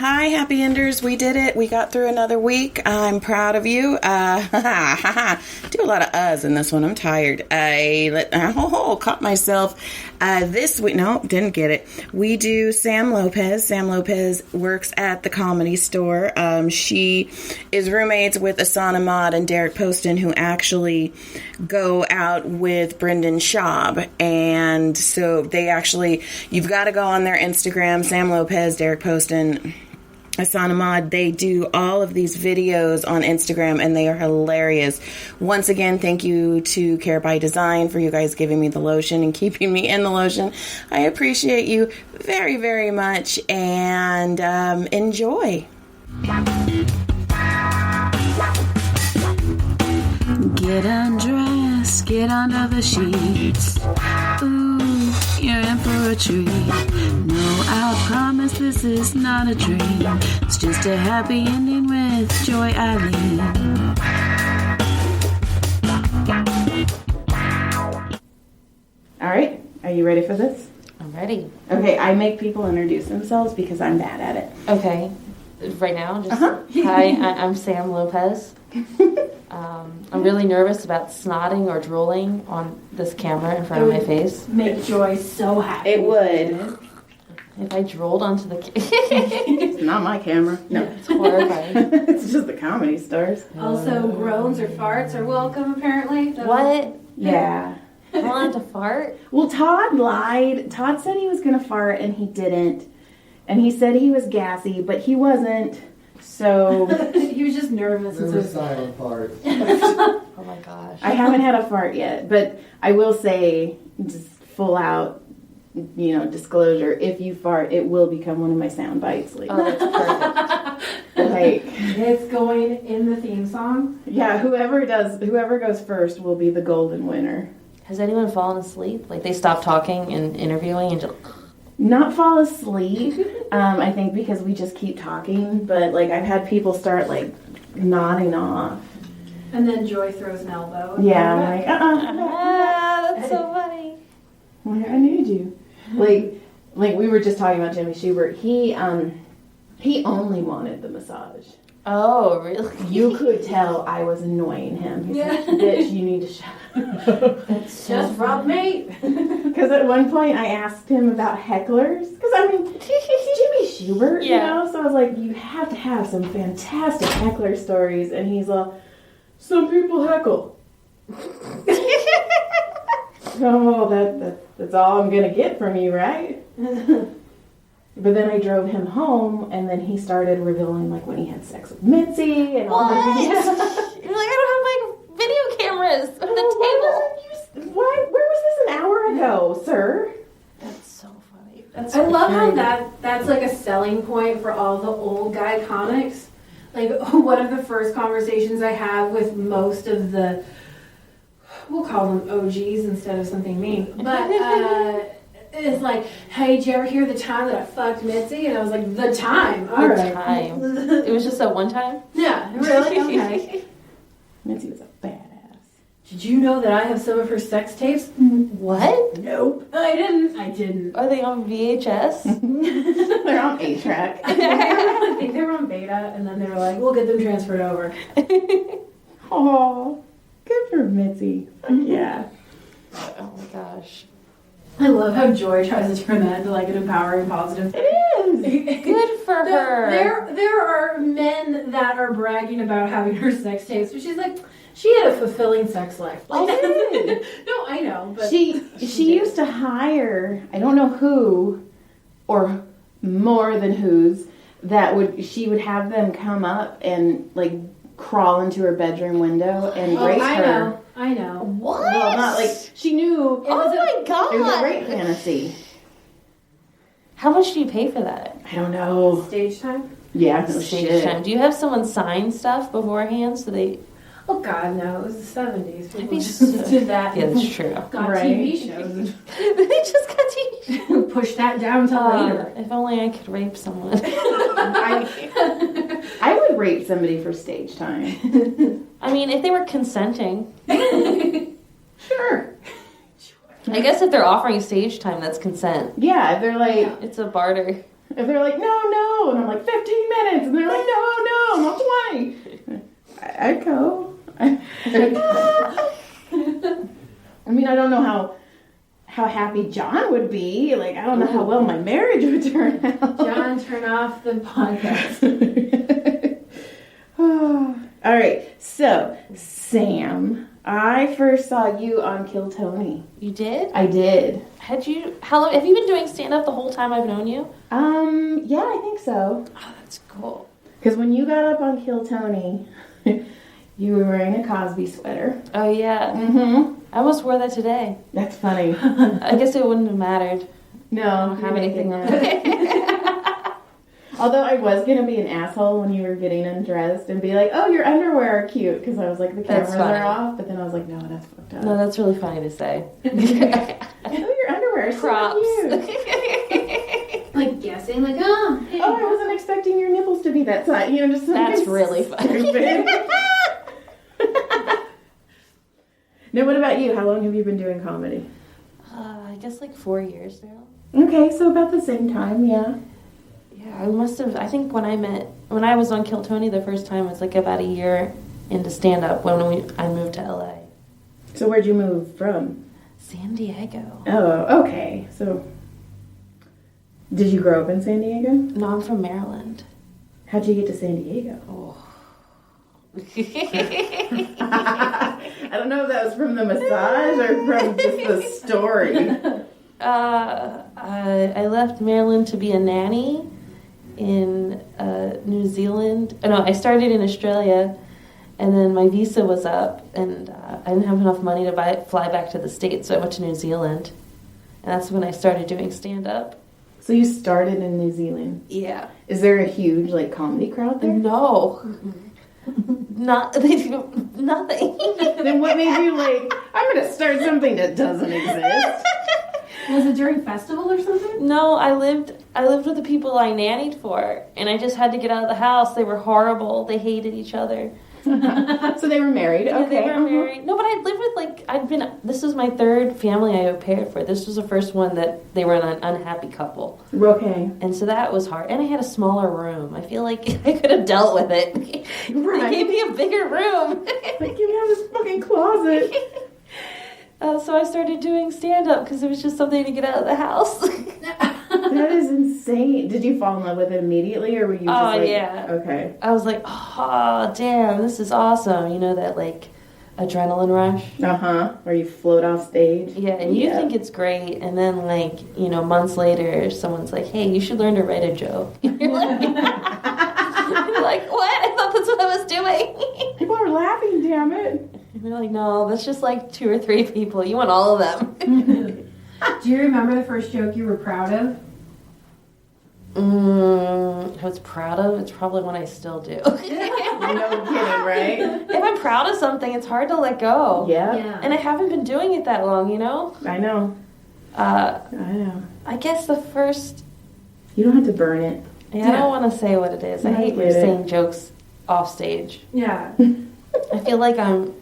Hi, Happy Enders. We did it. We got through another week. I'm proud of you. Do a lot of uhs in this one. I'm tired. Caught myself. This week, no, didn't get it. We do Sam Lopez. Sam Lopez works at the Comedy Store. She is roommates with Asana Mod and Derek Poston, who actually go out with Brendan Schaub. And so they actually, you've got to go on their Instagram, Sam Lopez, Derek Poston, Asana Mod. They do all of these videos on Instagram, and they are hilarious. Once again, thank you to Care by Design for you guys giving me the lotion and keeping me in the lotion. I appreciate you very, very much, and enjoy. Get undressed, get under the sheets. Ooh, you're in for a treat. No, I promise this is not a dream. It's just a happy ending with Joy Eileen. All right, are you ready for this? I'm ready. Okay, I make people introduce themselves because I'm bad at it. Okay. Right now, just hi, I'm Sam Lopez. I'm really nervous about snotting or drooling on this camera in front of my face. Make Joy so happy. It would. If I drooled onto the It's not my camera. No. It's horrifying. It's just the Comedy Stars. Also, groans or farts are welcome, apparently. What? Yeah. I wanted to fart? Well, Todd lied. Todd said he was going to fart, and he didn't. And he said he was gassy, but he wasn't. So he was just nervous. There were silent parts. Oh my gosh. I haven't had a fart yet, but I will say, just full out, disclosure, if you fart, it will become one of my sound bites. Like, Oh, that's perfect. It's going in the theme song. Yeah, whoever goes first will be the golden winner. Has anyone fallen asleep? Like they stopped talking and interviewing and just... Not fall asleep, I think because we just keep talking, but like I've had people start like nodding off. And then Joy throws an elbow. Yeah, I'm like, that's so funny. I need you. Like we were just talking about Jimmy Schubert. He only wanted the massage. Oh, really? You could tell I was annoying him. He's like, bitch, you need to shut up. That's just rub mate. Because at one point I asked him about hecklers. Because it's Jimmy Schubert, So I was like, you have to have some fantastic heckler stories. And he's like, some people heckle. Oh, that's all I'm going to get from you, right? But then I drove him home, and then he started revealing, like, when he had sex with Mitzi and all that. You're like, I don't have, like, video cameras on the table. Where was this an hour ago, sir? That's so funny. I love how that's, like, a selling point for all the old guy comics. Like, one of the first conversations I have with most of the, we'll call them OGs instead of something mean, but, it's like, hey, did you ever hear the time that I fucked Mitzi? And I was like, the time? All right. Time. It was just that one time? Yeah, really? Okay. Mitzi was a badass. Did you know that I have some of her sex tapes? What? Nope. I didn't. Are they on VHS? They're on 8-track. I think they were on beta, and then they were like, we'll get them transferred over. Oh, good for Mitzi. Yeah. Oh my gosh. I love how Joy tries to turn that into like an empowering positive. It is. Good for her. There are men that are bragging about having her sex tapes, but she's like, she had a fulfilling sex life. Like, no, I know, but she used to hire, I don't know who, or more than whose, she would have them come up and like crawl into her bedroom window and rape her. I know. What? Well, not like she knew. Oh my god! It was a rape fantasy. How much do you pay for that? I don't know. Stage time? Yeah, no Stage shit. time. Do you have someone sign stuff beforehand so they? Oh god, no! It was the 70s. That'd be People did that. Yeah, that's true. Got Right. TV shows. They just got to Push that down till later. If only I could rape someone. I would rape somebody for stage time. I mean, if they were consenting. Sure. I guess if they're offering stage time, that's consent. Yeah, if they're like, It's a barter. if they're like, no, and I'm like, 15 I mean, I don't know how happy John would be. Like, I don't know how well my marriage would turn out. John, turn off the podcast. All right. So, Sam, I first saw you on Kill Tony. You did? I did. How long have you been doing stand-up the whole time I've known you? Yeah, I think so. Oh, that's cool. Because when you got up on Kill Tony, you were wearing a Cosby sweater. Oh, yeah. Mm-hmm. I almost wore that today. That's funny. I guess it wouldn't have mattered. No, I don't have anything on. Although I was going to be an asshole when you were getting undressed and be like, oh, your underwear are cute. Because I was like, the cameras are off. But then I was like, no, that's fucked up. No, that's really funny to say. Oh, your underwear is Props. so cute. Like guessing, like, oh, hey. Oh, I wasn't expecting your nipples to be that size. You know, just something That's really funny. stupid. Now, what about you? How long have you been doing comedy? I guess like 4 years now. Okay, so about the same time, yeah. Yeah, I must have. I think when I was on Kill Tony the first time was like about a year into stand up when I moved to LA. So where'd you move from? San Diego. Oh, okay. So did you grow up in San Diego? No, I'm from Maryland. How'd you get to San Diego? Oh. I don't know if that was from the massage or from just the story. I left Maryland to be a nanny in New Zealand. No, I started in Australia, and then my visa was up, and I didn't have enough money to fly back to the States, so I went to New Zealand, and that's when I started doing stand-up. So you started in New Zealand. Yeah. Is there a huge like comedy crowd there? No. Nothing. Then what made you like, I'm going to start something that doesn't exist? Was it during festival or something? No, I lived with the people I nannied for, and I just had to get out of the house. They were horrible. They hated each other. So they were married? Yeah, Okay. they were married. No, but I lived with this was my third family I au paired for. This was the first one that they were an unhappy couple. Okay. And so that was hard. And I had a smaller room. I feel like I could have dealt with it. Right. They gave me a bigger room. Like, you have this fucking closet. So I started doing stand-up because it was just something to get out of the house. That is insane. Did you fall in love with it immediately, or were you just like... Yeah. Okay. I was like, oh, damn, this is awesome. You know, that, like, adrenaline rush? Uh-huh. Where you float off stage. Yeah, and you think it's great, and then, like, you know, months later, someone's like, hey, you should learn to write a joke. You're like, you're like, what? I thought that's what I was doing. People are laughing, damn it. And they're like, no, that's just, like, 2 or 3 people. You want all of them. Do you remember the first joke you were proud of? I was proud of. It's probably one I still do. No kidding, right? If I'm proud of something, it's hard to let go. Yeah. And I haven't been doing it that long, you know? I know. I know. I guess the first... You don't have to burn it. Yeah, I don't want to say what it is. I hate saying jokes off stage. Yeah. I feel like I'm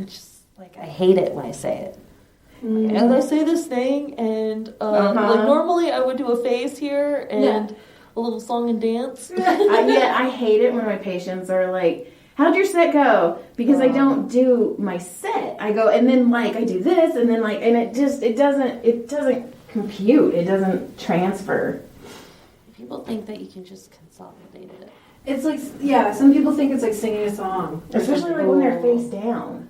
just... Like, I hate it when I say it. And I say this thing, and like normally I would do a face here and a little song and dance. I hate it when my patients are like, how'd your set go? Because I don't do my set. I go, and then like I do this, and then like, and it doesn't compute. It doesn't transfer. People think that you can just consolidate it. It's like, yeah, some people think it's like singing a song. Especially like when they're face down.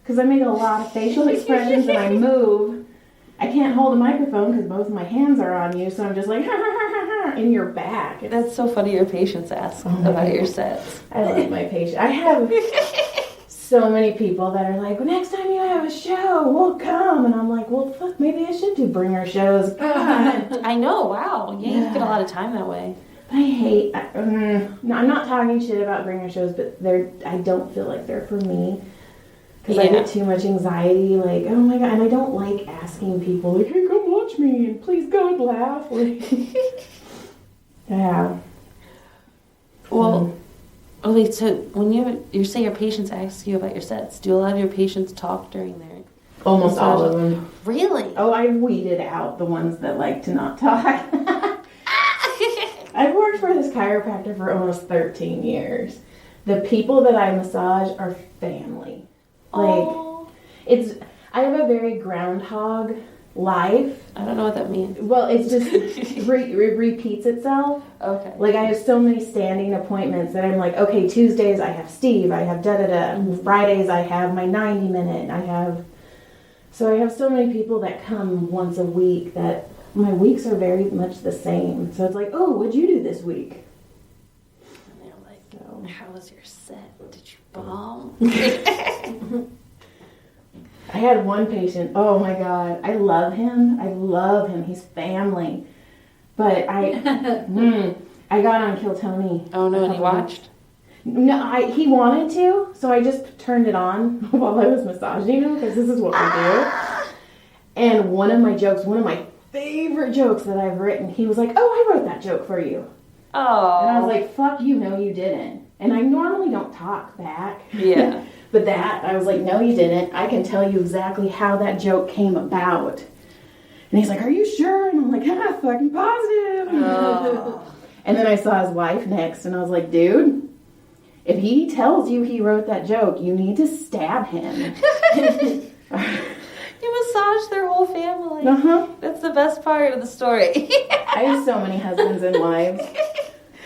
Because I make a lot of facial expressions and I move. I can't hold a microphone because both of my hands are on you, so I'm just like, ha ha ha ha ha, in your back. That's so funny your patients ask about your sets. I love my patients. I have so many people that are like, well, next time you have a show, we'll come. And I'm like, well, fuck, maybe I should do bringer shows. God. I know, wow. Yeah, you get a lot of time that way. No, I'm not talking shit about bringer shows, but I don't feel like they're for me. Because I get too much anxiety, like, oh my God, and I don't like asking people, like, hey, come watch me, and please God laugh. Like, yeah. Well, okay, so when you say your patients ask you about your sets, do a lot of your patients talk during their... Almost all of them. Really? Oh, I weeded out the ones that like to not talk. I've worked for this chiropractor for almost 13 years. The people that I massage are family. Oh. I have a very groundhog life. I don't know what that means. Well, it's just it repeats itself. Okay. Like I have so many standing appointments that I'm like, okay, Tuesdays I have Steve, I have da-da-da. Fridays I have my 90-minute. I have so many people that come once a week that my weeks are very much the same. So it's like, oh, what'd you do this week? And they're like, how was your set? Did you bomb? I had one patient, oh my God, I love him, he's family. But I got on Kill Tony. Oh no, and he watched? No, he wanted to, so I just turned it on while I was massaging him, because this is what we do. And one of my favorite jokes that I've written, he was like, oh, I wrote that joke for you. Oh. And I was like, fuck you, no you didn't. And I normally don't talk back. Yeah. But I was like, no, you didn't. I can tell you exactly how that joke came about. And he's like, are you sure? And I'm like, fucking positive. Oh. And then I saw his wife next, and I was like, dude, if he tells you he wrote that joke, you need to stab him. You massage their whole family. Uh-huh. That's the best part of the story. I have so many husbands and wives.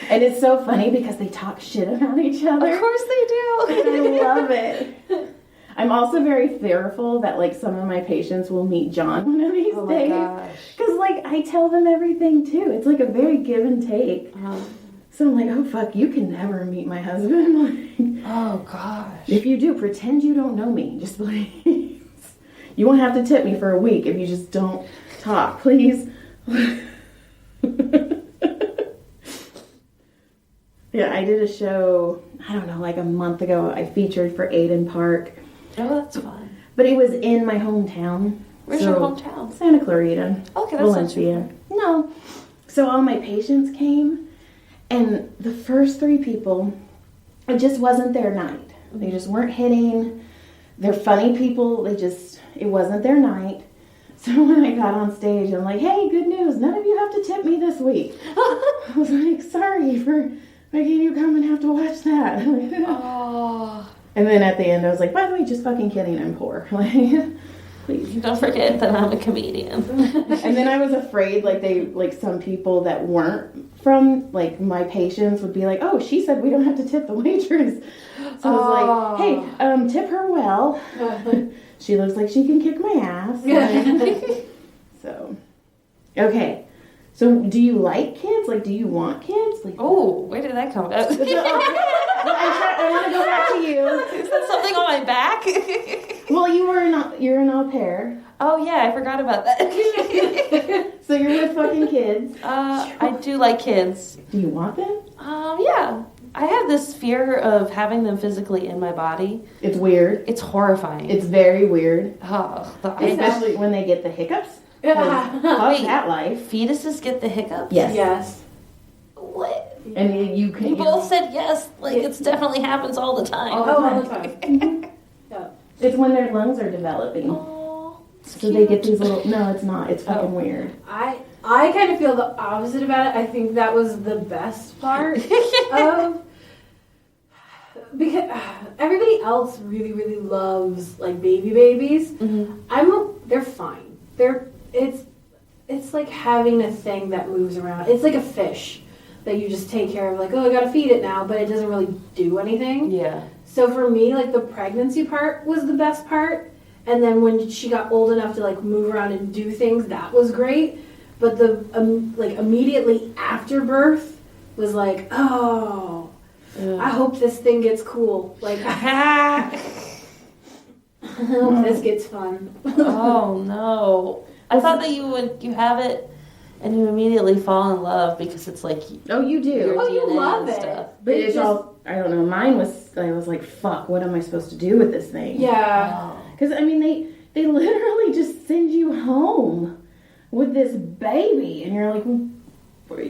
And it's so funny because they talk shit about each other. Of course they do. I love it. I'm also very fearful that, like, some of my patients will meet John one of these days. Oh my gosh. Because, like, I tell them everything, too. It's, like, a very give and take. So I'm like, oh, fuck, you can never meet my husband. Oh, gosh. If you do, pretend you don't know me. Just please. You won't have to tip me for a week if you just don't talk, please. Yeah, I did a show, I don't know, like a month ago. I featured for Aiden Park. Oh, that's fun. But it was in my hometown. Where's your hometown? Santa Clarita. Okay, that's Valencia. No. So all my patients came, and the first 3 people, it just wasn't their night. They just weren't hitting. They're funny people. It wasn't their night. So when I got on stage, I'm like, hey, good news. None of you have to tip me this week. I was like, sorry for making you come and have to watch that. Oh. And then at the end, I was like, by the way, just fucking kidding, I'm poor. Please. Don't forget that I'm a comedian. And then I was afraid, some people that weren't from, like, my patients would be like, oh, she said we don't have to tip the waitress. So I was like, hey, tip her well. She looks like she can kick my ass. So, okay. So, do you like kids? Like, do you want kids? Like, oh, where did that come from? I want to go back to you. Is that something on my back? Well, you're an au pair. Oh, yeah, I forgot about that. So you're with fucking kids. I do like kids. Do you want them? Yeah. I have this fear of having them physically in my body. It's weird. It's horrifying. It's very weird. Oh, especially when they get the hiccups. Yeah. Fuck that life. Fetuses get the hiccups? Yes. What? And you can. You both said yes. Like, it's definitely happens all the time. All the time. Mm-hmm. Yeah. It's when their lungs are developing. Oh, so cute. they get these little. No, it's not. It's fucking weird. I kind of feel the opposite about it. I think that was the best part of. Because everybody else really, really loves, like, babies. Mm-hmm. They're fine. It's like having a thing that moves around. It's like a fish that you just take care of, like, oh, I gotta feed it now, but it doesn't really do anything. Yeah. So for me, like, the pregnancy part was the best part, and then when she got old enough to, like, move around and do things, that was great. But the immediately after birth was like, oh. I hope this thing gets cool. Like, I hope this gets fun. Oh no! I thought that you have it and you immediately fall in love because it's like you do. You love it. Stuff. But it's all, I don't know. Mine was, I was like, fuck. What am I supposed to do with this thing? Yeah. Because I mean, they literally just send you home with this baby, and you're like,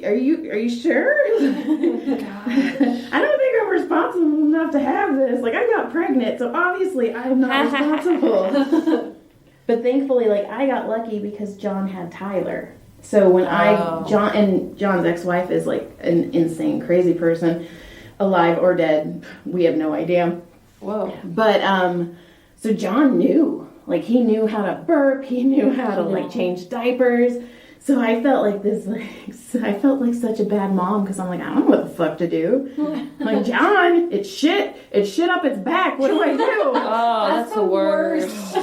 are you sure? I don't think I'm responsible enough to have this. Like, I got pregnant, so obviously I'm not responsible. But thankfully, like, I got lucky because John had Tyler. So when John's ex-wife is like an insane, crazy person, alive or dead, we have no idea. Whoa. But So John knew. Like, he knew how to burp. He knew how to, like, change diapers. So I felt like I felt like such a bad mom because I'm like, I don't know what the fuck to do. I'm like, John, it's shit up its back. What do I do? Oh, that's the worst.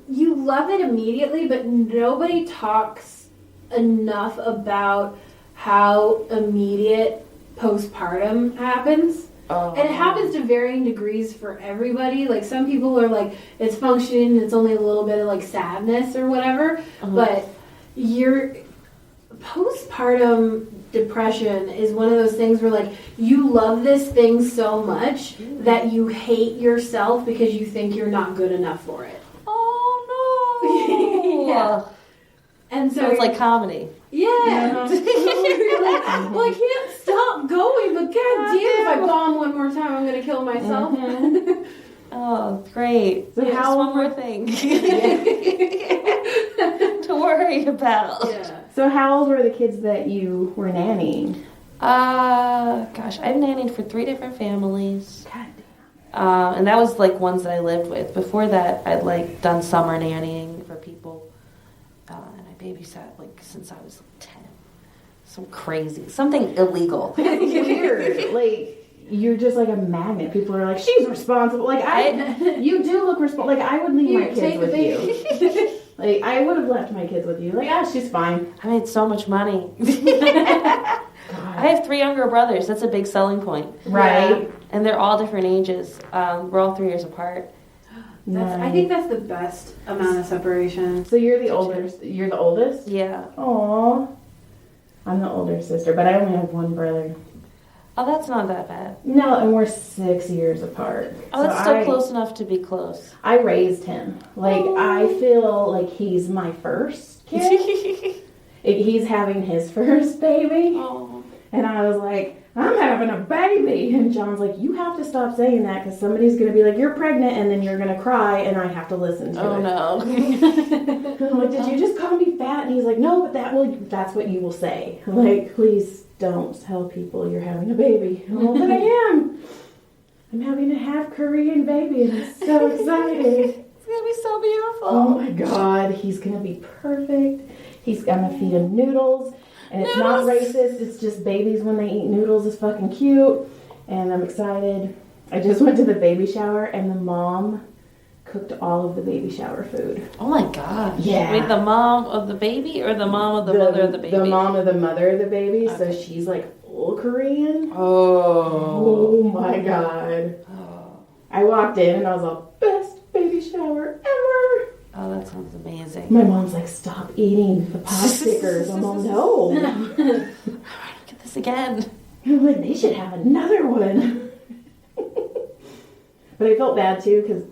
You love it immediately, but nobody talks enough about how immediate postpartum happens. And it happens to varying degrees for everybody. Like, some people are like, it's functioning, it's only a little bit of like sadness or whatever. But your postpartum depression is one of those things where, like, you love this thing so much that you hate yourself because you think you're not good enough for it. Oh no! Yeah. And so it's like comedy. Yeah. You're like, well, I can't stop going, but goddamn, if I bomb one more time, I'm gonna kill myself. Oh, great. So Just how one more thing to worry about. Yeah. So how old were the kids that you were nannying? Gosh, I've nannied for 3 different families. God damn. And that was like ones that I lived with. Before that, I'd like done summer nannying for people. And I babysat like since I was 10. Some crazy, something illegal. It's weird. Like, you're just like a magnet. People are like, she's responsible. Like, you do look responsible. Like, I would leave my kids with you. Like, I would have left my kids with you. Like, she's fine. I made so much money. I have 3 younger brothers. That's a big selling point. Right. Yeah. And they're all different ages. We're all 3 years apart. I think that's the best amount of separation. So you're the oldest? You're the oldest? Yeah. Aw. I'm the older sister, but I only have one brother. Oh, that's not that bad. No, and we're 6 years apart. Oh, that's still close enough to be close. I raised him. Like, I feel like he's my first kid. He's having his first baby. Oh. And I was like, I'm having a baby. And John's like, you have to stop saying that because somebody's going to be like, you're pregnant, and then you're going to cry, and I have to listen to it. Oh, no. I'm like, did you just call me fat? And he's like, no, but that's what you will say. Like, please don't tell people you're having a baby. Well, but I am. I'm having a half Korean baby, and I'm so excited. It's going to be so beautiful. Oh, my God. He's going to be perfect. I'm going to feed him noodles. And it's not racist, it's just babies when they eat noodles is fucking cute. And I'm excited. I just went to the baby shower and the mom cooked all of the baby shower food. Oh my gosh. Yeah. Wait, the mom of the baby or the mom of the mother of the baby? The mom of the mother of the baby. Okay. So she's like full Korean. Oh. Oh my God. Oh. I walked in and I was like, best baby shower ever. Oh, that sounds amazing. My mom's like, stop eating the pot stickers. I'm like, no. I want to get this again. I'm like, they should have another one. But I felt bad too because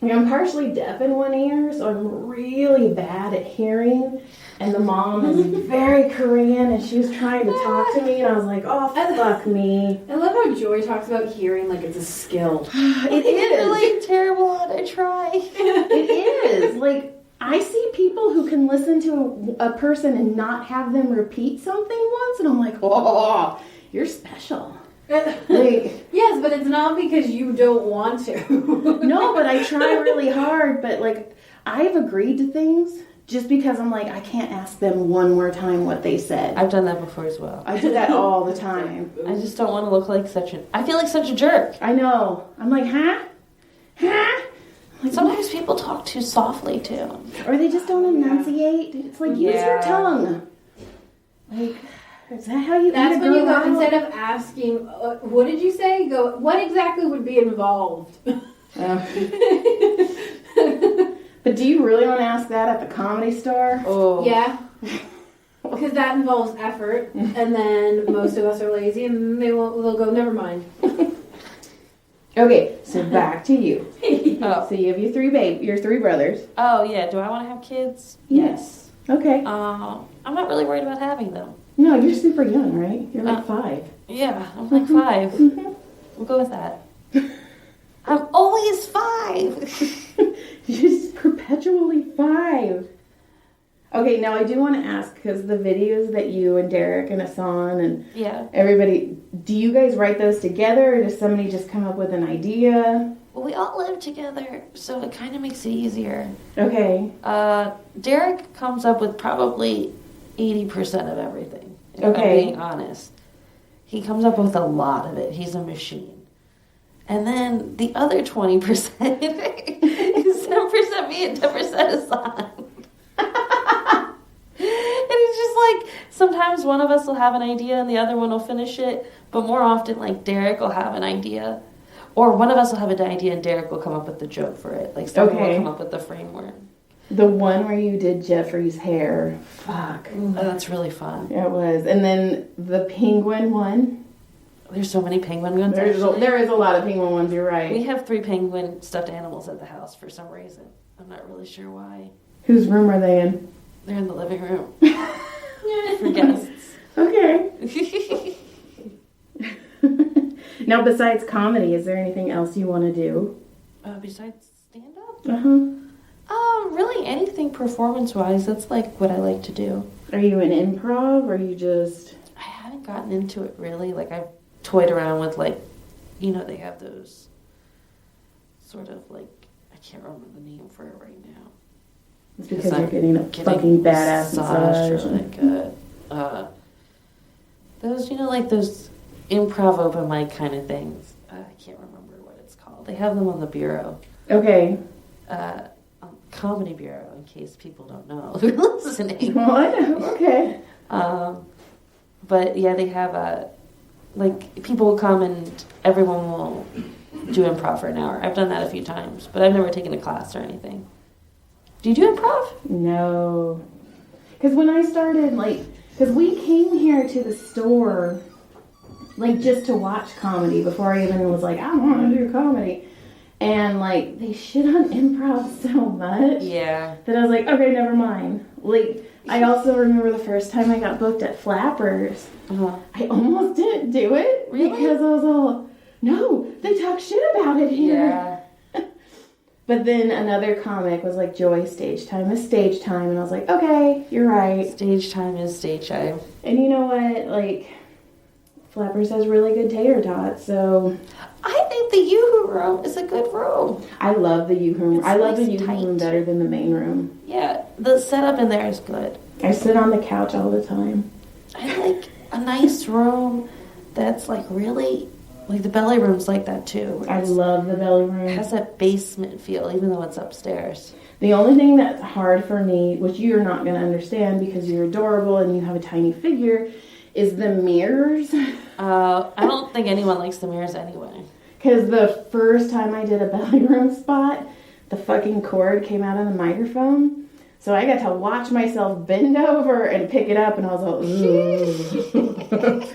I'm partially deaf in one ear, so I'm really bad at hearing. And the mom is very Korean, and she was trying to talk to me, and I was like, oh, fuck me. I love how Joy talks about hearing like it's a skill. It is. Really terrible at it. Try. It is. Like, I see people who can listen to a person and not have them repeat something once, and I'm like, oh, you're special. Like, yes, but it's not because you don't want to. No, but I try really hard. But like, I've agreed to things just because I'm like, I can't ask them one more time what they said. I've done that before as well. I do that all the time. I just don't want to look like I feel like such a jerk. I know. I'm like, huh? Like, sometimes people talk too softly too. Or they just don't enunciate. It's like, use your tongue. Like, is that how you That's eat a when you girl go, out? instead of asking, what did you say? Go, what exactly would be involved? But do you really want to ask that at the Comedy Store? Oh. Yeah. Because that involves effort, and then most of us are lazy, and they'll go, never mind. Okay, so back to you. Oh. So you have your 3 brothers. Oh yeah. Do I want to have kids? Yes. Okay. I'm not really worried about having them. No, you're super young, right? You're like 5. Yeah, I'm like 5. We'll go with that. I'm always 5. You're just perpetually 5. Okay, now I do want to ask, because the videos that you and Derek and Hassan and everybody, do you guys write those together, or does somebody just come up with an idea? Well, we all live together, so it kind of makes it easier. Okay. Derek comes up with probably 80% of everything, if Okay. I'm being honest. He comes up with a lot of it. He's a machine. And then the other 20% is 10% me and 10% Hassan. And it's just like, sometimes one of us will have an idea and the other one will finish it, but more often, like, Derek will have an idea. Or one of us will have an idea and Derek will come up with the joke for it. Like, someone will come up with the framework. The one where you did Jeffrey's hair. Fuck. Oh, that's really fun. It was. And then the penguin one. There's so many penguin ones, There is a lot of penguin ones, you're right. We have 3 penguin stuffed animals at the house for some reason. I'm not really sure why. Whose room are they in? They're in the living room. For guests. Okay. Now, besides comedy, is there anything else you want to do? Besides stand-up? Uh-huh. Really anything performance-wise. That's like what I like to do. Are you in improv, or are you just... I haven't gotten into it really. Like, I've toyed around with, like, you know, they have those sort of, like, I can't remember the name for it right now. It's because you're getting a fucking badass massage. Really good. Those, you know, like those improv open mic kind of things. I can't remember what it's called. They have them on the bureau. Okay. Comedy Bureau, in case people don't know who are listening. Well, I know. Okay. But yeah, they have like, people will come and everyone will do improv for an hour. I've done that a few times, but I've never taken a class or anything. Do you do improv? No. Because when I started, like, because we came here to the store, like, just to watch comedy before I even was like, I want to do comedy. And, like, they shit on improv so much. Yeah. That I was like, okay, never mind. Like, I also remember the first time I got booked at Flappers. Uh-huh. I almost didn't do it. Really? Because I was all, no, they talk shit about it here. Yeah. But then another comic was like, Joy, stage time is stage time. And I was like, okay, you're right. Stage time is stage time. And you know what? Like, Flappers has really good tater tots, so... I think the Yoo-Hoo room is a good room. I love the Yoo-Hoo room. It's I love the nice, Yoo-Hoo tight. room better than the main room. Yeah, the setup in there is good. I sit on the couch all the time. I like a nice room that's like really... Like, the belly room's like that, too. I love the belly room. It has that basement feel, even though it's upstairs. The only thing that's hard for me, which you're not going to understand because you're adorable and you have a tiny figure, is the mirrors. I don't think anyone likes the mirrors anyway. Because the first time I did a belly room spot, the fucking cord came out of the microphone. So I got to watch myself bend over and pick it up, and I was like, ooh.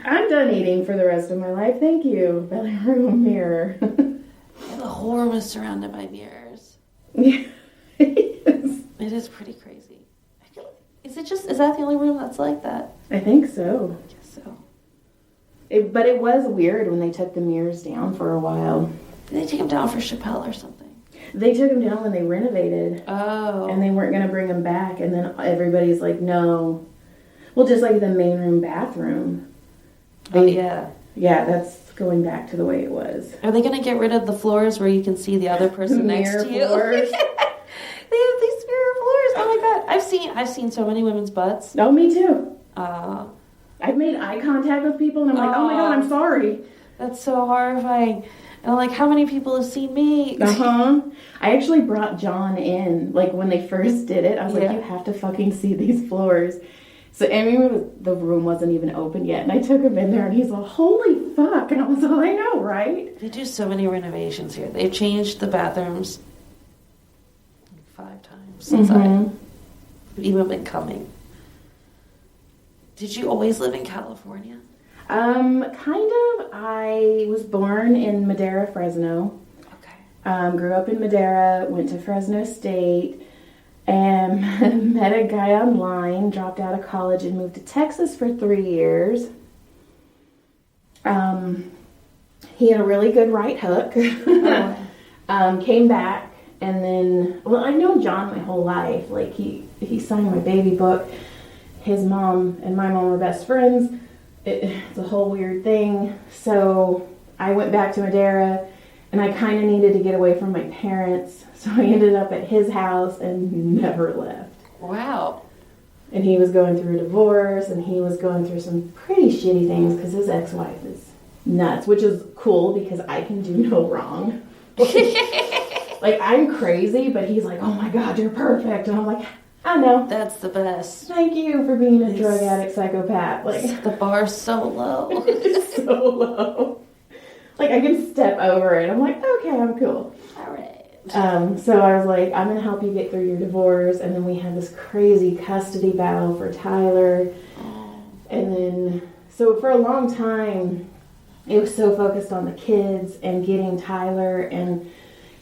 I'm done eating for the rest of my life. Thank you. Belly room mirror. Yeah, the whole room is surrounded by mirrors. Yes. It is pretty crazy. I feel is that the only room that's like that? I think so. I guess so. But it was weird when they took the mirrors down for a while. Did they take them down for Chappelle or something? They took them down when they renovated. Oh. And they weren't going to bring them back. And then everybody's like, no. Well, just like the main room bathroom. Yeah. Yeah, that's going back to the way it was. Are they going to get rid of the floors where you can see the other person next to you? Floors. They have these mirror floors. Oh my god. I've seen so many women's butts. Oh, me too. Uh, I've made eye contact with people and I'm like, oh my god, I'm sorry. That's so horrifying. And I'm like, how many people have seen me? Uh-huh. I actually brought John in, like, when they first did it. I was like, you have to fucking see these floors. So, I mean, the room wasn't even open yet. And I took him in there, and he's like, holy fuck. And I was like, I know, right? They do so many renovations here. They've changed the bathrooms like 5 times since I've even been coming. Did you always live in California? Kind of. I was born in Madera, Fresno. Okay. Grew up in Madera, went to Fresno State, and met a guy online, dropped out of college, and moved to Texas for 3 years. He had a really good right hook. Came back, and then, well, I've known John my whole life. Like, he signed my baby book. His mom and my mom were best friends. It's a whole weird thing. So I went back to Madera, And I kind of needed to get away from my parents, so I ended up at his house and never left. Wow. And he was going through a divorce, and he was going through some pretty shitty things because his ex-wife is nuts, which is cool because I can do no wrong. Like, I'm crazy, but he's like, oh my God, you're perfect. And I'm like, I know. That's the best. Thank you for being a drug addict psychopath. Like, the bar's so low. it's so low. Like, I can step over it. I'm like, okay, I'm cool. All right. So I was like, I'm going to help you get through your divorce. And then we had this crazy custody battle for Tyler. And then, so for a long time, it was so focused on the kids and getting Tyler and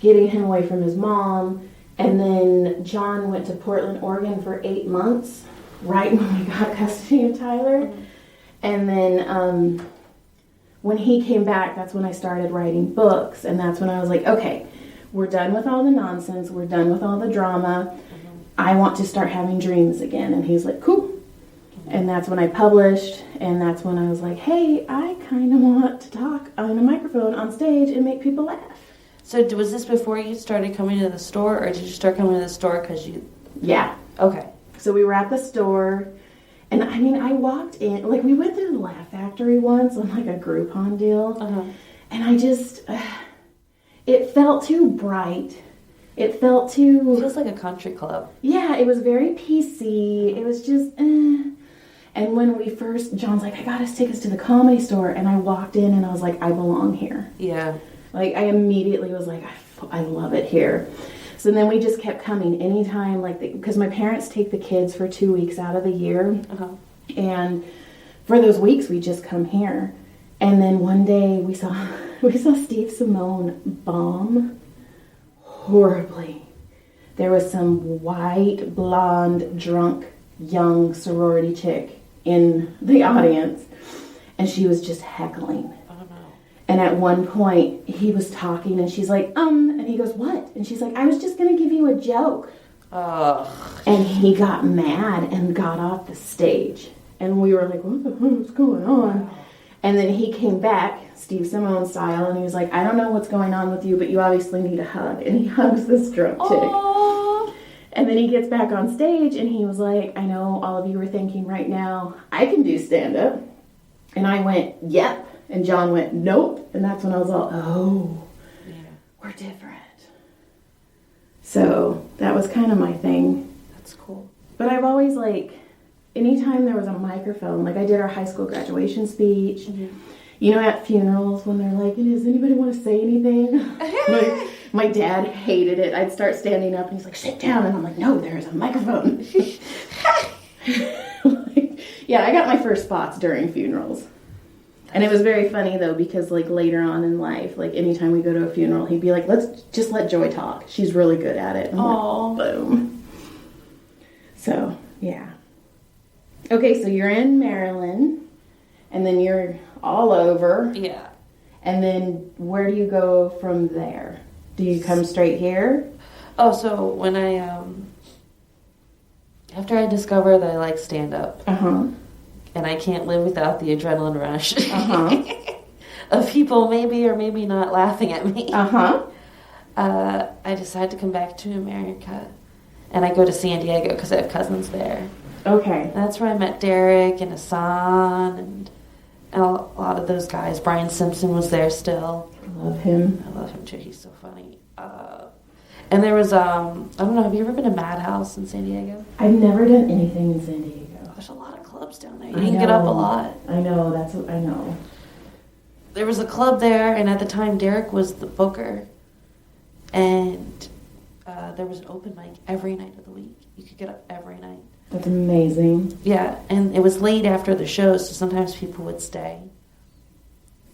getting him away from his mom. And then John went to Portland, Oregon for 8 months, right when we got custody of Tyler. And then when he came back, that's when I started writing books. And that's when I was like, okay, we're done with all the nonsense. We're done with all the drama. I want to start having dreams again. And he's like, cool. And that's when I published. And that's when I was like, hey, I kind of want to talk on a microphone on stage and make people laugh. So was this before you started coming to the store, or did you start coming to the store because you... Yeah. Okay. So we were at the store, and I mean, I walked in, like, we went through the Laugh Factory once on, like, a Groupon deal, and I just, it felt too bright. It felt too... It feels like a country club. Yeah, it was very PC. It was just, And when we first, John's like, I got us tickets to the Comedy Store, and I walked in, and I was like, I belong here. Yeah. Like, I immediately was like, I love it here. So then we just kept coming anytime, like, because my parents take the kids for 2 weeks out of the year. And for those weeks, we just come here. And then one day we saw Steve Simone bomb horribly. There was some white, blonde, drunk, young sorority chick in the audience. And she was just heckling. And at one point, he was talking, and she's like, and he goes, what? And she's like, I was just going to give you a joke. And he got mad and got off the stage. And we were like, what the hell's going on? And then he came back, Steve Simone style, and he was like, I don't know what's going on with you, but you obviously need a hug. And he hugs this drunk chick. And then he gets back on stage, and he was like, I know all of you are thinking right now, I can do stand-up. And I went, yep. And John went, nope. And that's when I was all, oh, yeah, we're different. So that was kind of my thing. That's cool. But I've always, like, anytime there was a microphone, like I did our high school graduation speech, you know, at funerals when they're like, does anybody want to say anything? my dad hated it. I'd start standing up and he's like, sit down. And I'm like, no, there's a microphone. Yeah, I got my first spots during funerals. And it was very funny, though, because, like, later on in life, like, anytime we go to a funeral, he'd be like, let's just let Joy talk. She's really good at it. And I'm like, boom. So, yeah. Okay, so you're in Maryland, and then you're all over. Yeah. And then where do you go from there? Do you come straight here? Oh, so when I, after I discovered that I like stand-up. And I can't live without the adrenaline rush of people maybe or maybe not laughing at me. I decided to come back to America. And I go to San Diego because I have cousins there. Okay. And that's where I met Derek and Hassan and a lot of those guys. Brian Simpson was there still. I love him. I love him too. He's so funny. And there was, I don't know, have you ever been to Madhouse in San Diego? I've never done anything in San Diego. There's a lot of clubs down there. You can get up a lot. I know, that's what I know. There was a club there, and at the time, Derek was the booker. And there was an open mic every night of the week. You could get up every night. That's amazing. Yeah, and it was late after the show, so sometimes people would stay.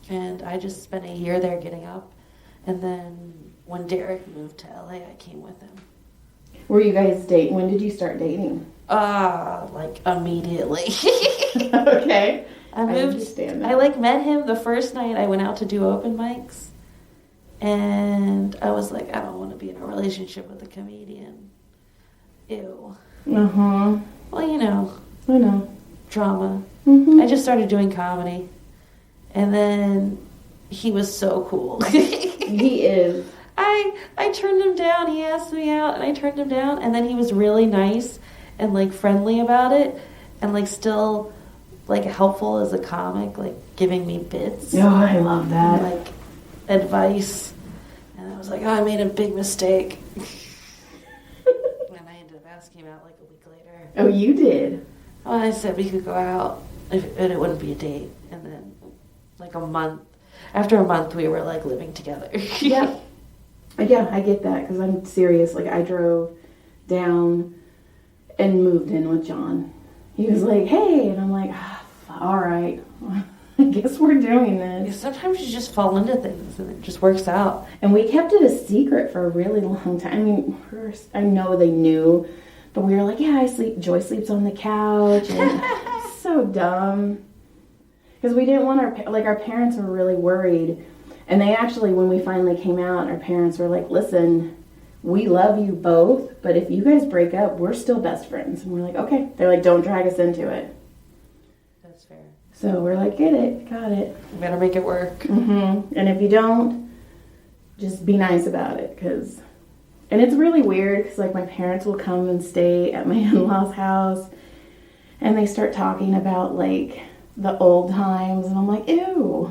And I just spent a year there getting up. And then when Derek moved to LA, I came with him. Were you guys dating? When did you start dating? Like immediately. Okay. I understand that. I met him the first night I went out to do open mics. And I was like, I don't want to be in a relationship with a comedian. Ew. Well, you know. I know. Drama. I just started doing comedy. And then he was so cool. He is. I turned him down. He asked me out, and I turned him down. And then he was really nice and, like, friendly about it. And, like, still, like, helpful as a comic, like, giving me bits. Oh, I love that. And, like, advice. And I was like, oh, I made a big mistake. And I ended up asking him out, like, a week later. Oh, you did? Well, I said we could go out, and it wouldn't be a date. And then, like, after a month, we were, like, living together. Yeah. Yeah, I get that, because I'm serious. Like, I drove down and moved in with John. He was like, hey, and I'm like, all right, I guess we're doing this. Yeah, sometimes you just fall into things, and it just works out. And we kept it a secret for a really long time. I mean, first, I know they knew, but we were like, yeah, Joy sleeps on the couch, and so dumb. Because we didn't want our parents were really worried. And they actually, when we finally came out, our parents were like, listen, we love you both, but if you guys break up, we're still best friends. And we're like, okay. They're like, don't drag us into it. That's fair. So we're like, get it, got it. You better make it work. Mm-hmm. And if you don't, just be nice about it. And it's really weird because, like, my parents will come and stay at my in-laws' house, and they start talking about, like, the old times, and I'm like, ew.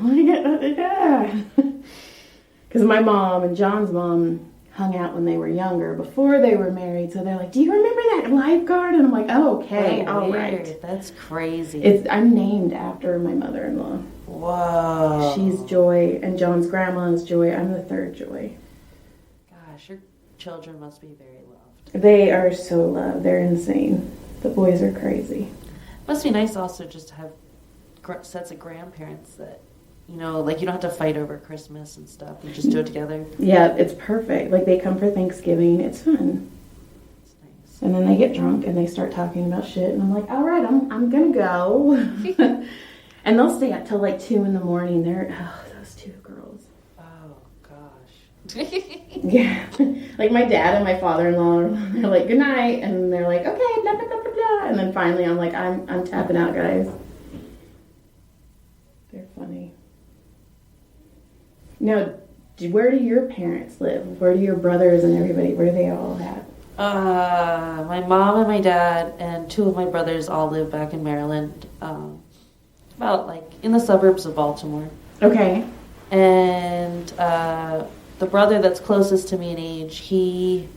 Because my mom and John's mom hung out when they were younger, before they were married, so they're like, do you remember that lifeguard? And I'm like, oh, okay, all right. That's crazy. I'm named after my mother-in-law. Whoa. She's Joy, and John's grandma is Joy. I'm the third Joy. Gosh, your children must be very loved. They are so loved. They're insane. The boys are crazy. Must be nice also just to have sets of grandparents that, you know, like, you don't have to fight over Christmas and stuff. You just do it together. Yeah, it's perfect. Like, they come for Thanksgiving. It's fun. It's nice. And then they get drunk and they start talking about shit. And I'm like, all right, I'm going to go. And they'll stay up till like 2 in the morning. Those two girls. Oh, gosh. Yeah. Like, my dad and my father-in-law, they're like, good night. And they're like, okay, blah, blah, blah, blah, blah. And then finally I'm like, I'm tapping out, guys. They're funny. Now, where do your parents live? Where do your brothers and everybody, where are they all at? My mom and my dad and 2 of my brothers all live back in Maryland. About, like, in the suburbs of Baltimore. Okay. And the brother that's closest to me in age, he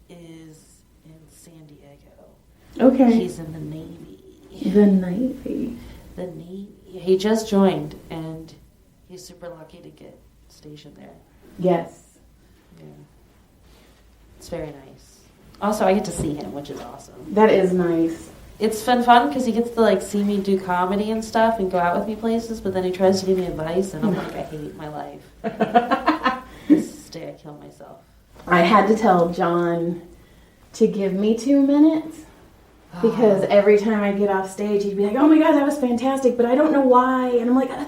is in San Diego. Okay. He's in the Navy. The Navy. The Navy. He just joined, and he's super lucky to get stationed there. Yes. Yeah. It's very nice. Also, I get to see him, which is awesome. That is nice. It's been fun because he gets to, like, see me do comedy and stuff and go out with me places, but then he tries to give me advice, and I'm like, I hate my life. This day I kill myself. I had to tell John to give me 2 minutes. Because every time I get off stage, he'd be like, oh my God, that was fantastic, but I don't know why. And I'm like, I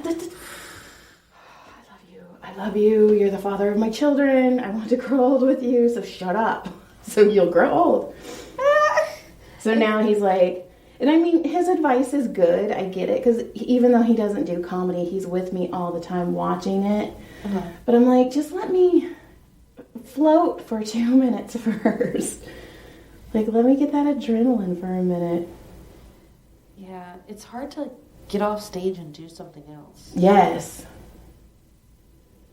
love you. You're the father of my children. I want to grow old with you, so shut up. So you'll grow old. So now he's like, and I mean, his advice is good. I get it. Because even though he doesn't do comedy, he's with me all the time watching it. Uh-huh. But I'm like, just let me float for 2 minutes first. Like, let me get that adrenaline for a minute. Yeah, it's hard to get off stage and do something else. Yes.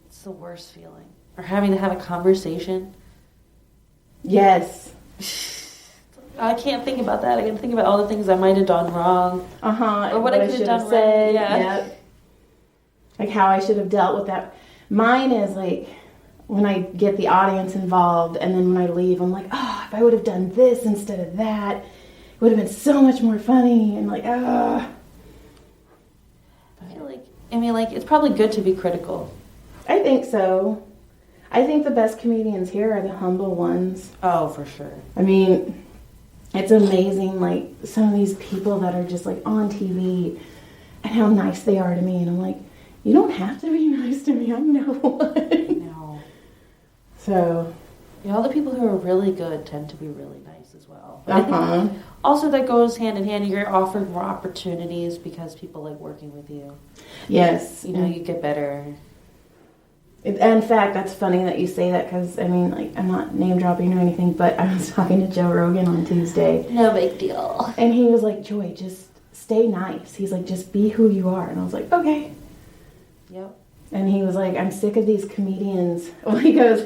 It's the worst feeling. Or having to have a conversation. Yes. I can't think about that. I can think about all the things I might have done wrong. Uh-huh. Or what I could have done said. right. Yeah. Yep. Like how I should have dealt with that. Mine is like, when I get the audience involved, and then when I leave, I'm like, oh, if I would have done this instead of that, it would have been so much more funny. And like, I feel like, it's probably good to be critical. I think so. I think the best comedians here are the humble ones. Oh, for sure. I mean, it's amazing, like, some of these people that are just, like, on TV and how nice they are to me. And I'm like, you don't have to be nice to me. I'm no one. No. So. Yeah, all the people who are really good tend to be really nice as well. But Uh-huh. I think also that goes hand in hand. You're offered more opportunities because people like working with you. Yes. You know, you get better. In fact, that's funny that you say that because, I mean, like, I'm not name dropping or anything, but I was talking to Joe Rogan on Tuesday. No big deal. And he was like, Joy, just stay nice. He's like, just be who you are. And I was like, okay. Yep. And he was like, I'm sick of these comedians. Well, he goes,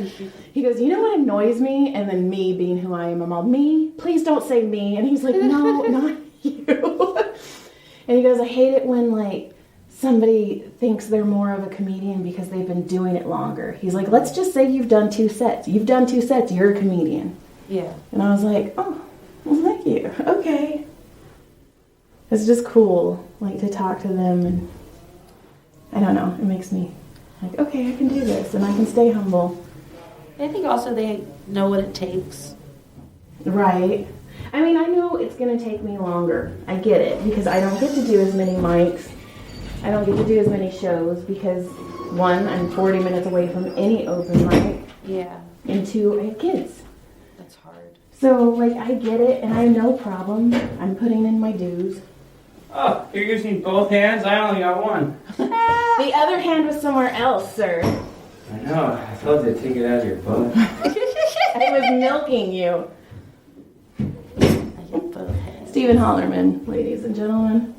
you know what annoys me? And then me being who I am, I'm all, me? Please don't say me. And he's like, no, not you. And he goes, I hate it when, like, somebody thinks they're more of a comedian because they've been doing it longer. He's like, let's just say you've done 2 sets. You've done 2 sets, you're a comedian. Yeah. And I was like, oh, well, thank you. Okay. It's just cool, like, to talk to them, and I don't know, it makes me like, okay, I can do this, and I can stay humble. I think also they know what it takes. Right. I mean, I know it's going to take me longer. I get it, because I don't get to do as many mics. I don't get to do as many shows because, 1, I'm 40 minutes away from any open mic. Yeah. And 2, I have kids. That's hard. So, like, I get it, and I have no problem. I'm putting in my dues. Oh, you're using both hands? I only got one. The other hand was somewhere else, sir. I know. I told you to take it out of your butt. I was milking you. I get both hands. Stephen Hollerman, ladies and gentlemen.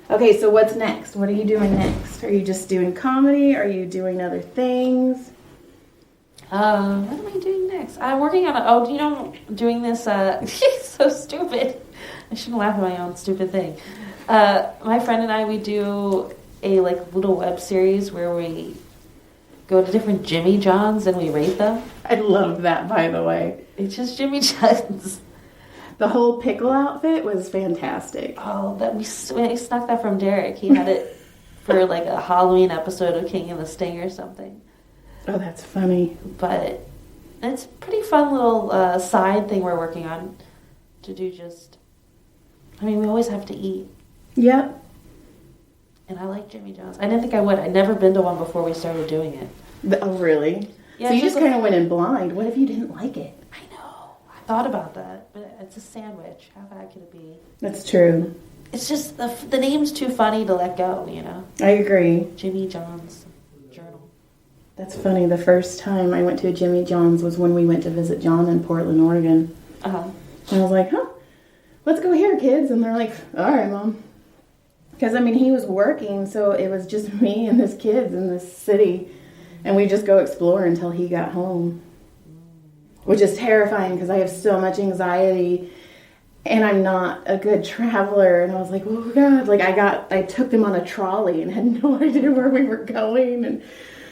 Okay, so what's next? What are you doing next? Are you just doing comedy? Are you doing other things? What am I doing next? I'm working on doing this, so stupid. I shouldn't laugh at my own stupid thing. My friend and I, we do a, like, little web series where we go to different Jimmy Johns and we rate them. I love that, by the way. It's just Jimmy John's. The whole pickle outfit was fantastic. Oh, we snuck that from Derek. He had it for, like, a Halloween episode of King and the Sting or something. Oh, that's funny. But it's a pretty fun little side thing we're working on to do we always have to eat. Yep. And I like Jimmy John's. I didn't think I would. I'd never been to one before we started doing it. Oh, really? Yeah, so you just kind of went in blind. What if you didn't like it? I know. I thought about that. But it's a sandwich. How bad could it be? That's true. It's just, the name's too funny to let go, you know? I agree. Jimmy John's Journal. That's funny. The first time I went to a Jimmy John's was when we went to visit John in Portland, Oregon. Uh-huh. And I was like, let's go here, kids. And they're like, all right, Mom. Because, I mean, he was working, so it was just me and his kids in this city. And we just go explore until he got home. Which is terrifying because I have so much anxiety and I'm not a good traveler. And I was like, oh, God. Like, I took them on a trolley and had no idea where we were going. And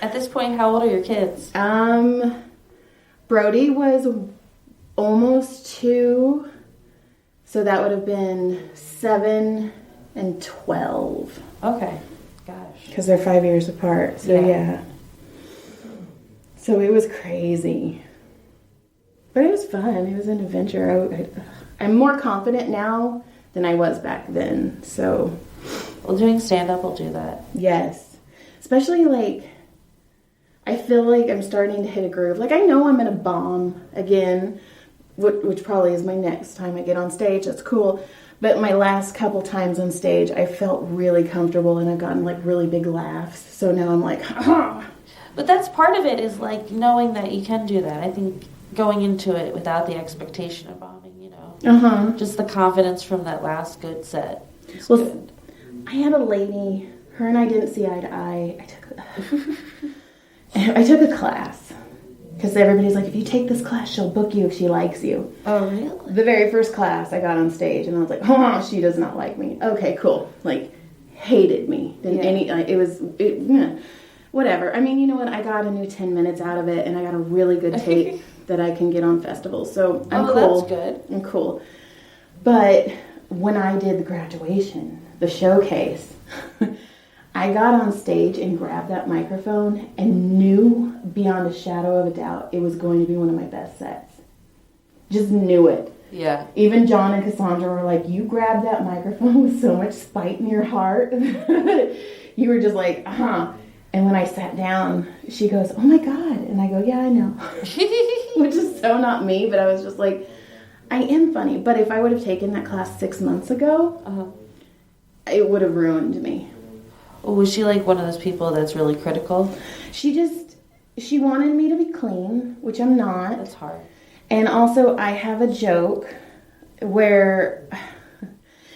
At this point, how old are your kids? Brody was almost 2. So that would have been 7 and 12. Okay. Gosh. Because they're 5 years apart. So, yeah. So it was crazy. But it was fun. It was an adventure. I'm more confident now than I was back then. So. Well, doing stand-up will do that. Yes. Especially, like, I feel like I'm starting to hit a groove. Like, I know I'm going to bomb again, which probably is my next time I get on stage. That's cool. But my last couple times on stage, I felt really comfortable, and I've gotten, like, really big laughs. So now I'm like, But that's part of it, is, like, knowing that you can do that. I think going into it without the expectation of bombing, you know. Just the confidence from that last good set. Well, good. I had a lady, her and I didn't see eye to eye. I took a class. Because everybody's like, if you take this class, she'll book you if she likes you. Oh, really? The very first class, I got on stage, and I was like, oh, she does not like me. Okay, cool. Like, hated me. Whatever. I mean, you know what? I got a new 10 minutes out of it, and I got a really good tape that I can get on festivals. So I'm cool. That's good. I'm cool. But when I did the graduation, the showcase, I got on stage and grabbed that microphone and knew beyond a shadow of a doubt it was going to be one of my best sets. Just knew it. Yeah. Even John and Cassandra were like, you grabbed that microphone with so much spite in your heart. You were just like, And when I sat down, she goes, oh my God. And I go, yeah, I know. Which is so not me, but I was just like, I am funny. But if I would have taken that class 6 months ago, it would have ruined me. Was she like one of those people that's really critical? She wanted me to be clean, which I'm not. That's hard. And also, I have a joke where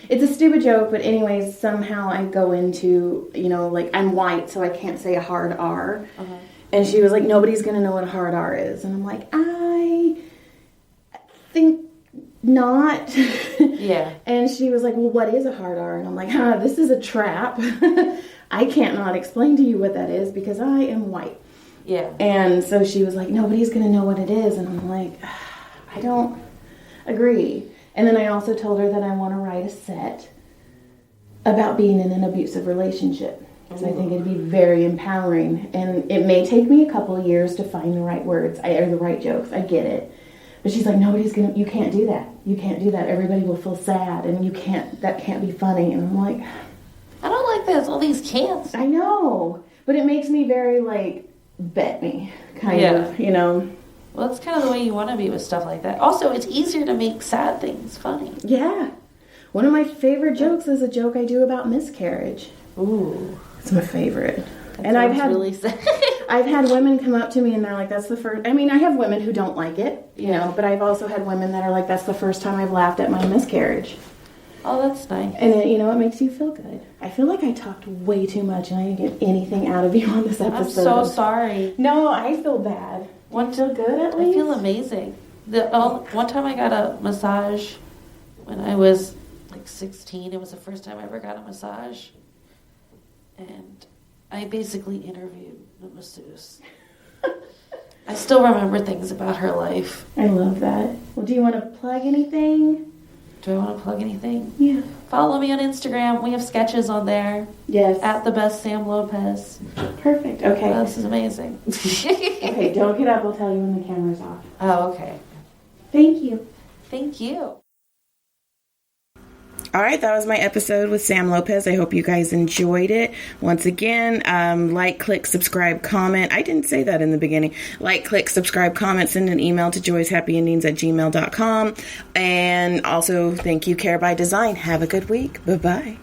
it's a stupid joke, but anyways, somehow I go into, like I'm white, so I can't say a hard R. Uh-huh. And she was like, nobody's going to know what a hard R is. And I'm like, I think not. Yeah. And she was like, well, what is a hard R? And I'm like, this is a trap. I can't not explain to you what that is because I am white. Yeah. And so she was like, nobody's going to know what it is. And I'm like, I don't agree. And then I also told her that I want to write a set about being in an abusive relationship. Because I think it'd be very empowering. And it may take me a couple of years to find the right words or the right jokes. I get it. But she's like, you can't do that. You can't do that. Everybody will feel sad and that can't be funny. And I'm like, I don't like this, all these can'ts. I know. But it makes me very bet me, kind of, Well, that's kind of the way you want to be with stuff like that. Also, it's easier to make sad things funny. Yeah. One of my favorite jokes is a joke I do about miscarriage. Ooh. It's my favorite. That and I've had really sad. I've had women come up to me and they're like, that's the first... I mean, I have women who don't like it, but I've also had women that are like, that's the first time I've laughed at my miscarriage. Oh, that's nice. And it makes you feel good. I feel like I talked way too much and I didn't get anything out of you on this episode. I'm so sorry. No, I feel bad. Do you feel good at least? I feel amazing. One time I got a massage when I was 16. It was the first time I ever got a massage. And I basically interviewed the masseuse. I still remember things about her life. I love that. Well, do you want to plug anything? Do I want to plug anything? Yeah. Follow me on Instagram. We have sketches on there. Yes. At the best Sam Lopez. Perfect. Okay. Oh, this is amazing. Okay, don't get up. I'll tell you when the camera's off. Oh, okay. Thank you. Thank you. All right, that was my episode with Sam Lopez. I hope you guys enjoyed it. Once again, like, click, subscribe, comment. I didn't say that in the beginning. Like, click, subscribe, comment. Send an email to joyshappyendings@gmail.com. And also, thank you, Care by Design. Have a good week. Bye-bye.